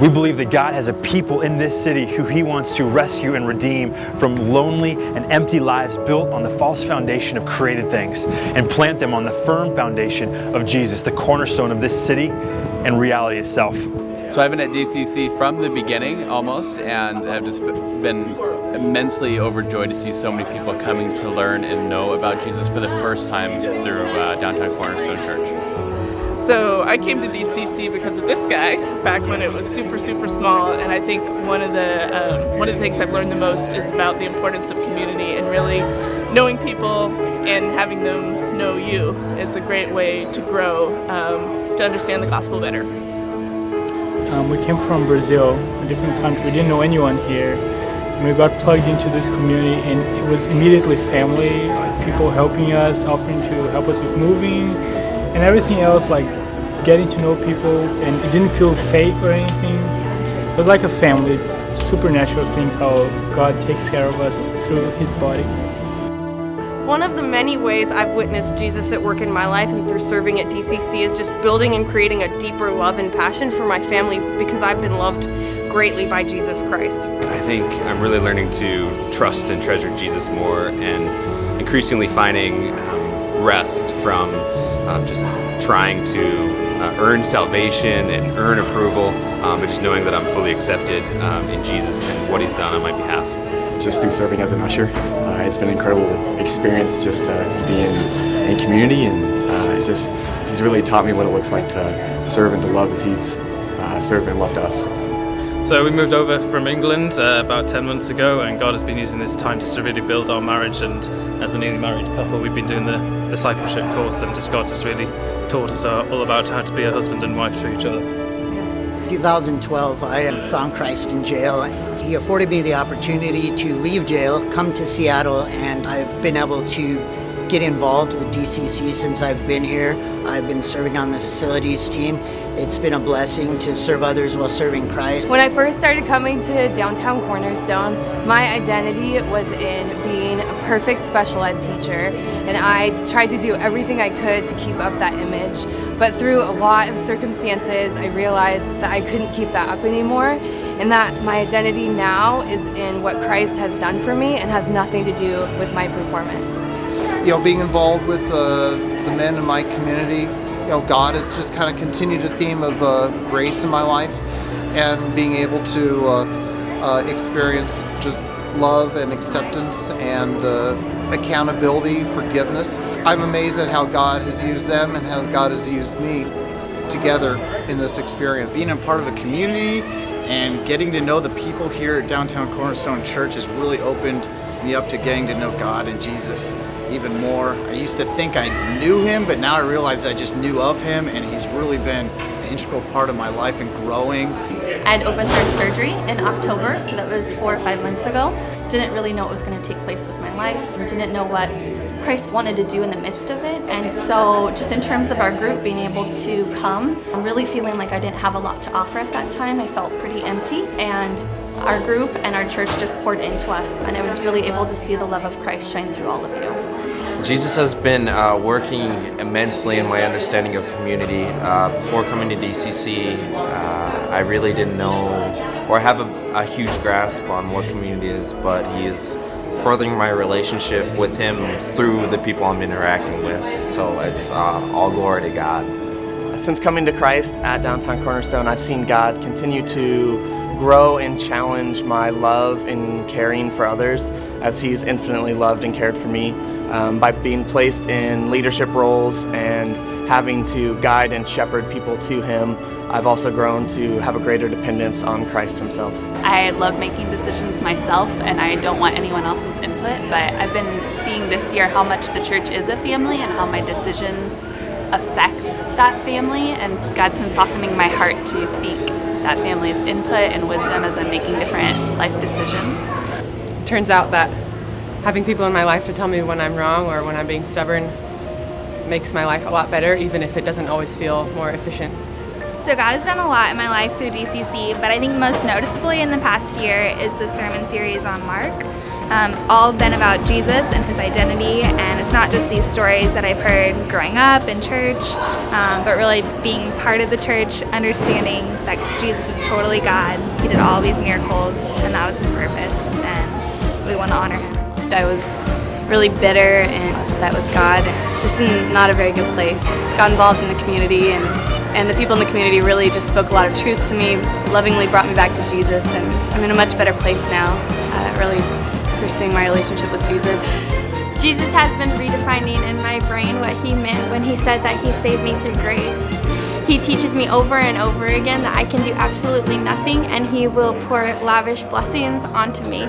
We believe that God has a people in this city who He wants to rescue and redeem from lonely and empty lives built on the false foundation of created things and plant them on the firm foundation of Jesus, the cornerstone of this city and reality itself. So I've been at DCC from the beginning almost, and I've just been immensely overjoyed to see so many people coming to learn and know about Jesus for the first time through downtown Cornerstone Church. So I came to DCC because of this guy back when it was super small, and I think one of the things I've learned the most is about the importance of community, and really knowing people and having them know you is a great way to grow, to understand the gospel better. We came from Brazil, a different country. We didn't know anyone here. And we got plugged into this community, and it was immediately family, like people helping us, offering to help us with moving, and everything else, like getting to know people, and it didn't feel fake or anything. It was like a family. It's a supernatural thing how God takes care of us through His body. One of the many ways I've witnessed Jesus at work in my life and through serving at DCC is just building and creating a deeper love and passion for my family, because I've been loved greatly by Jesus Christ. I think I'm really learning to trust and treasure Jesus more, and increasingly finding rest from just trying to earn salvation and earn approval, but just knowing that I'm fully accepted in Jesus and what He's done on my behalf. Just through serving as an usher, it's been an incredible experience just being in community, and He's really taught me what it looks like to serve and to love as He's served and loved us. So we moved over from England about 10 months ago, and God has been using this time just to really build our marriage, and as a newly married couple we've been doing the discipleship course, and just God's just really taught us all about how to be a husband and wife to each other. 2012, I found Christ in jail. He afforded me the opportunity to leave jail, come to Seattle, and I've been able to get involved with DCC since I've been here. I've been serving on the facilities team. It's been a blessing to serve others while serving Christ. When I first started coming to downtown Cornerstone, my identity was in being a perfect special ed teacher, and I tried to do everything I could to keep up that image. But through a lot of circumstances, I realized that I couldn't keep that up anymore, and that my identity now is in what Christ has done for me and has nothing to do with my performance. Being involved with the men in my community, God has just kind of continued a theme of grace in my life, and being able to experience just love and acceptance and accountability, forgiveness. I'm amazed at how God has used them and how God has used me together in this experience. Being a part of a community and getting to know the people here at downtown Cornerstone Church has really opened me up to getting to know God and Jesus even more. I used to think I knew Him, but now I realize I just knew of Him, and He's really been an integral part of my life and growing. I had open heart surgery in October, so that was 4 or 5 months ago. Didn't really know what was going to take place with my life. Didn't know what Christ wanted to do in the midst of it. And so just in terms of our group being able to come, I'm really feeling like I didn't have a lot to offer at that time. I felt pretty empty, and our group and our church just poured into us, and I was really able to see the love of Christ shine through all of you. Jesus has been working immensely in my understanding of community. Before coming to DCC, I really didn't know or have a huge grasp on what community is, but He is furthering my relationship with Him through the people I'm interacting with. So it's all glory to God. Since coming to Christ at downtown Cornerstone, I've seen God continue to grow and challenge my love and caring for others, as He's infinitely loved and cared for me by being placed in leadership roles and having to guide and shepherd people to Him. I've also grown to have a greater dependence on Christ Himself. I love making decisions myself, and I don't want anyone else's input, but I've been seeing this year how much the church is a family and how my decisions affect that family, and God's been softening my heart to seek that family's input and wisdom as I'm making different life decisions. It turns out that having people in my life to tell me when I'm wrong or when I'm being stubborn makes my life a lot better, even if it doesn't always feel more efficient. So God has done a lot in my life through DCC, but I think most noticeably in the past year is the sermon series on Mark. It's all been about Jesus and his identity, and it's not just these stories that I've heard growing up in church, but really being part of the church, understanding that Jesus is totally God. He did all these miracles, and that was his purpose, and we want to honor him. I was really bitter and upset with God, just in not a very good place. Got involved in the community, and the people in the community really just spoke a lot of truth to me, lovingly brought me back to Jesus, and I'm in a much better place now, really pursuing my relationship with Jesus. Jesus has been redefining in my brain what he meant when he said that he saved me through grace. He teaches me over and over again that I can do absolutely nothing, and he will pour lavish blessings onto me.